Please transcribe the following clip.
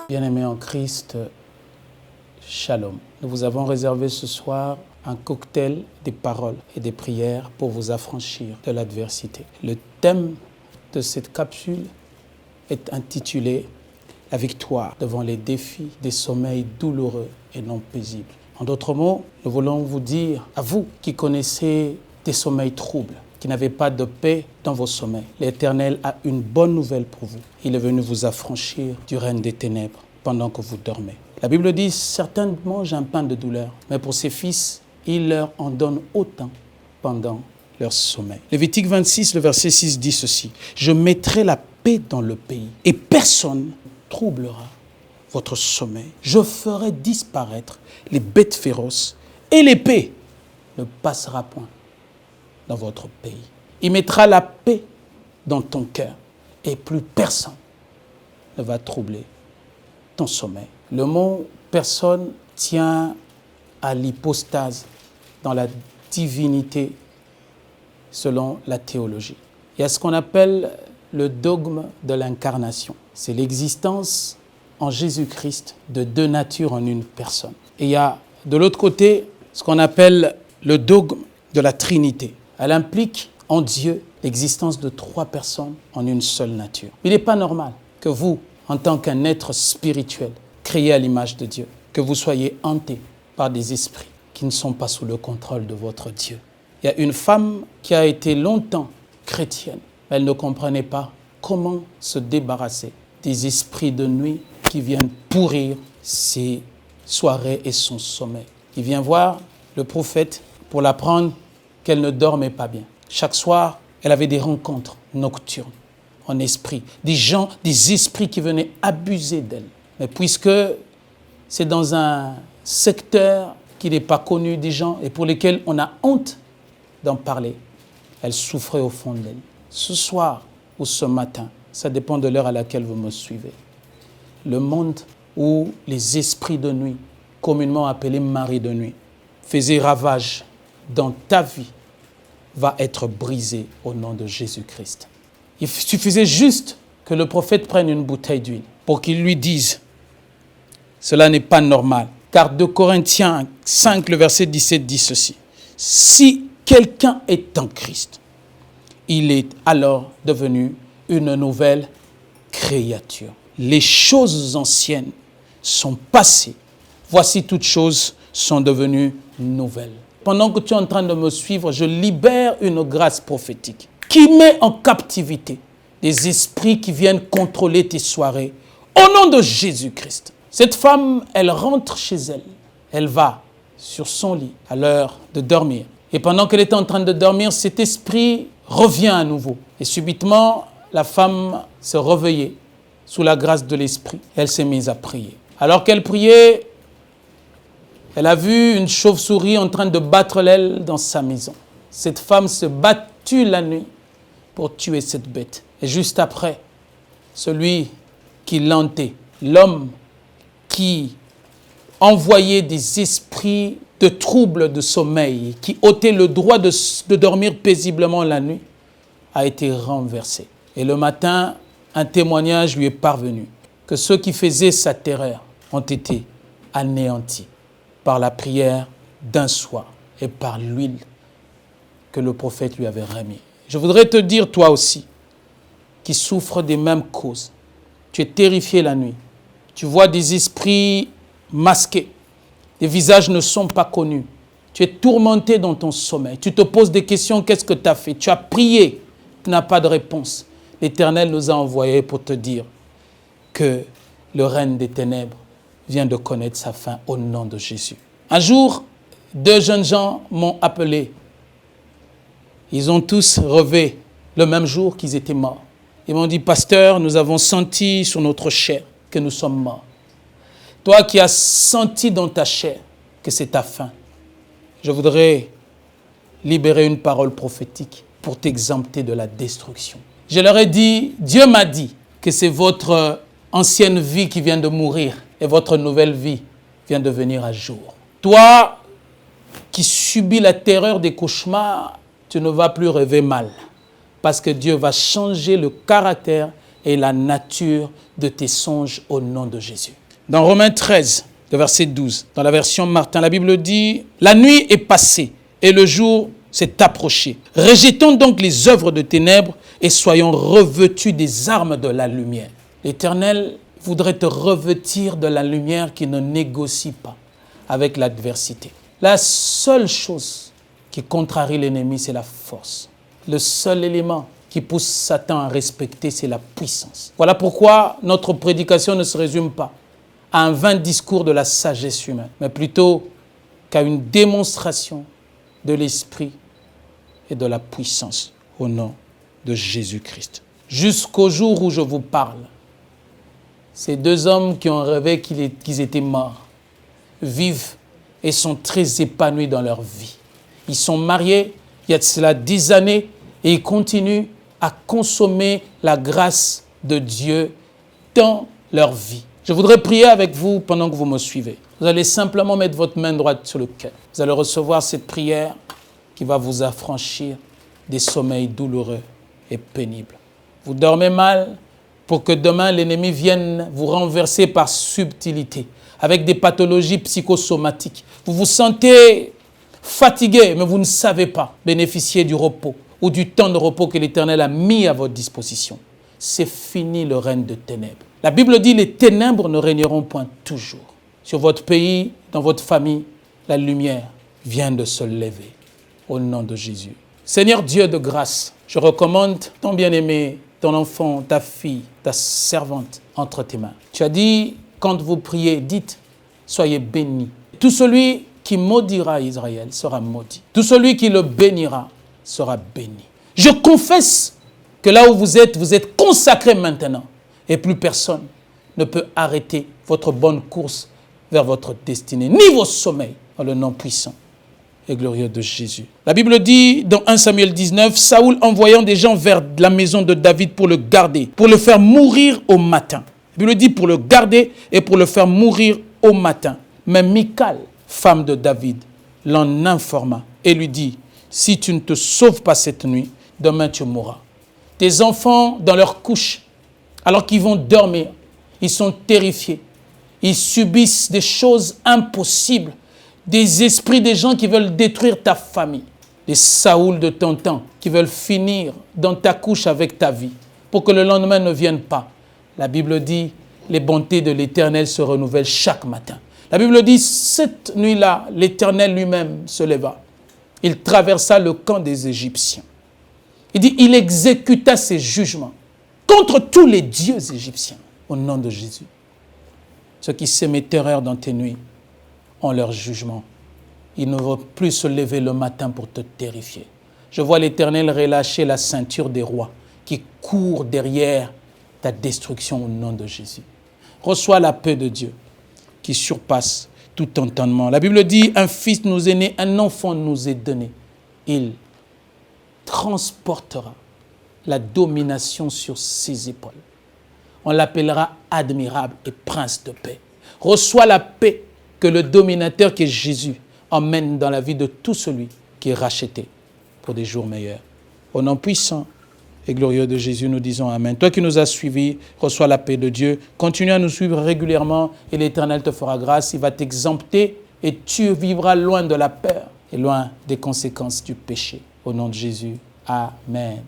Bien-aimés en Christ, Shalom. Nous vous avons réservé ce soir un cocktail des paroles et des prières pour vous affranchir de l'adversité. Le thème de cette capsule est intitulé « La victoire devant les défis des sommeils douloureux et non paisibles ». En d'autres mots, nous voulons vous dire, à vous qui connaissez des sommeils troubles, qui n'avez pas de paix dans vos sommeils, l'Éternel a une bonne nouvelle pour vous. Il est venu vous affranchir du règne des ténèbres pendant que vous dormez. La Bible dit, certains mangent un pain de douleur, mais pour ses fils, il leur en donne autant pendant leur sommeil. Lévitique 26, le verset 6 dit ceci, « Je mettrai la paix dans le pays et personne ne troublera votre sommeil. Je ferai disparaître les bêtes féroces et l'épée ne passera point dans votre pays. Il mettra la paix dans ton cœur et plus personne ne va troubler ton sommeil. » Le mot « personne » tient à l'hypostase dans la divinité selon la théologie. Il y a ce qu'on appelle le dogme de l'incarnation. C'est l'existence en Jésus-Christ de deux natures en une personne. Et il y a de l'autre côté ce qu'on appelle le dogme de la Trinité. Elle implique en Dieu l'existence de trois personnes en une seule nature. Il n'est pas normal que vous, en tant qu'un être spirituel, créé à l'image de Dieu, que vous soyez hantés par des esprits qui ne sont pas sous le contrôle de votre Dieu. Il y a une femme qui a été longtemps chrétienne. Elle ne comprenait pas comment se débarrasser des esprits de nuit qui viennent pourrir ses soirées et son sommeil. Il vient voir le prophète pour l'apprendre qu'elle ne dormait pas bien. Chaque soir, elle avait des rencontres nocturnes en esprit. Des gens, des esprits qui venaient abuser d'elle. Mais puisque c'est dans un secteur qui n'est pas connu des gens et pour lesquels on a honte d'en parler, elle souffrait au fond d'elle. Ce soir ou ce matin, ça dépend de l'heure à laquelle vous me suivez. Le monde où les esprits de nuit, communément appelés maris de nuit, faisaient ravage dans ta vie, va être brisé au nom de Jésus-Christ. Il suffisait juste que le prophète prenne une bouteille d'huile pour qu'il lui dise « Cela n'est pas normal ». Car 2 Corinthiens 5, le verset 17 dit ceci. « Si quelqu'un est en Christ, il est alors devenu une nouvelle créature. Les choses anciennes sont passées. Voici toutes choses sont devenues nouvelles. » Pendant que tu es en train de me suivre, je libère une grâce prophétique qui met en captivité des esprits qui viennent contrôler tes soirées. Au nom de Jésus-Christ. Cette femme, elle rentre chez elle. Elle va sur son lit à l'heure de dormir. Et pendant qu'elle est en train de dormir, cet esprit revient à nouveau. Et subitement, la femme se réveillait sous la grâce de l'esprit. Elle s'est mise à prier. Alors qu'elle priait, elle a vu une chauve-souris en train de battre l'aile dans sa maison. Cette femme se battit la nuit pour tuer cette bête. Et juste après, celui qui l'hantait, l'homme qui envoyait des esprits de troubles de sommeil, qui ôtait le droit de dormir paisiblement la nuit, a été renversé. Et le matin, un témoignage lui est parvenu que ceux qui faisaient sa terreur ont été anéantis par la prière d'un soir et par l'huile que le prophète lui avait remis. Je voudrais te dire, toi aussi, qui souffres des mêmes causes, tu es terrifié la nuit, tu vois des esprits masqués, des visages ne sont pas connus, tu es tourmenté dans ton sommeil, tu te poses des questions, qu'est-ce que tu as fait? Tu as prié, tu n'as pas de réponse. L'Éternel nous a envoyés pour te dire que le règne des ténèbres vient de connaître sa fin au nom de Jésus. Un jour, 2 jeunes gens m'ont appelé. Ils ont tous rêvé le même jour qu'ils étaient morts. Ils m'ont dit, pasteur, nous avons senti sur notre chair que nous sommes morts. Toi qui as senti dans ta chair que c'est ta fin, je voudrais libérer une parole prophétique pour t'exempter de la destruction. Je leur ai dit, Dieu m'a dit que c'est votre ancienne vie qui vient de mourir et votre nouvelle vie vient de venir à jour. Toi qui subis la terreur des cauchemars, tu ne vas plus rêver mal parce que Dieu va changer le caractère et la nature de tes songes au nom de Jésus. Dans Romains 13, le verset 12, dans la version Martin, la Bible dit « La nuit est passée et le jour s'est approché. Rejetons donc les œuvres de ténèbres et soyons revêtus des armes de la lumière. » L'Éternel voudrait te revêtir de la lumière qui ne négocie pas avec l'adversité. La seule chose qui contrarie l'ennemi, c'est la force. Le seul élément qui pousse Satan à respecter, c'est la puissance. Voilà pourquoi notre prédication ne se résume pas à un vain discours de la sagesse humaine, mais plutôt qu'à une démonstration de l'esprit et de la puissance au nom de Jésus-Christ. Jusqu'au jour où je vous parle, ces deux hommes qui ont rêvé qu'ils étaient morts vivent et sont très épanouis dans leur vie. Ils sont mariés il y a de cela 10 années et ils continuent à consommer la grâce de Dieu dans leur vie. Je voudrais prier avec vous pendant que vous me suivez. Vous allez simplement mettre votre main droite sur le cœur. Vous allez recevoir cette prière qui va vous affranchir des sommeils douloureux et pénibles. Vous dormez mal pour que demain l'ennemi vienne vous renverser par subtilité, avec des pathologies psychosomatiques. Vous vous sentez fatigué, mais vous ne savez pas bénéficier du repos ou du temps de repos que l'Éternel a mis à votre disposition. C'est fini le règne de ténèbres. La Bible dit « Les ténèbres ne régneront point toujours. » Sur votre pays, dans votre famille, la lumière vient de se lever au nom de Jésus. Seigneur Dieu de grâce, je recommande ton bien-aimé, ton enfant, ta fille, ta servante entre tes mains. Tu as dit, quand vous priez, dites, soyez bénis. Tout celui qui maudira Israël sera maudit. Tout celui qui le bénira sera béni. Je confesse que là où vous êtes consacré maintenant et plus personne ne peut arrêter votre bonne course vers votre destinée, ni vos sommeils, dans le nom puissant et glorieux de Jésus. La Bible dit dans 1 Samuel 19, Saoul envoyant des gens vers la maison de David pour le garder, pour le faire mourir au matin. La Bible dit pour le garder et pour le faire mourir au matin. Mais Michal, femme de David, l'en informa et lui dit, si tu ne te sauves pas cette nuit, demain tu mourras. Tes enfants dans leur couche, alors qu'ils vont dormir, ils sont terrifiés. Ils subissent des choses impossibles, des esprits des gens qui veulent détruire ta famille, des Saoul de ton temps qui veulent finir dans ta couche avec ta vie pour que le lendemain ne vienne pas. La Bible dit, les bontés de l'Éternel se renouvellent chaque matin. La Bible dit, cette nuit-là, l'Éternel lui-même se leva. Il traversa le camp des Égyptiens. Il dit, il exécuta ses jugements contre tous les dieux égyptiens au nom de Jésus. Ceux qui sèment terreur dans tes nuits ont leur jugement. Ils ne vont plus se lever le matin pour te terrifier. Je vois l'Éternel relâcher la ceinture des rois qui courent derrière ta destruction au nom de Jésus. Reçois la paix de Dieu qui surpasse tout entendement. La Bible dit, un fils nous est né, un enfant nous est donné. Il transportera la domination sur ses épaules. On l'appellera admirable et prince de paix. Reçois la paix que le dominateur qui est Jésus emmène dans la vie de tout celui qui est racheté pour des jours meilleurs. Au nom puissant et glorieux de Jésus, nous disons Amen. Toi qui nous as suivis, reçois la paix de Dieu. Continue à nous suivre régulièrement et l'Éternel te fera grâce. Il va t'exempter et tu vivras loin de la peur et loin des conséquences du péché. Au nom de Jésus, Amen.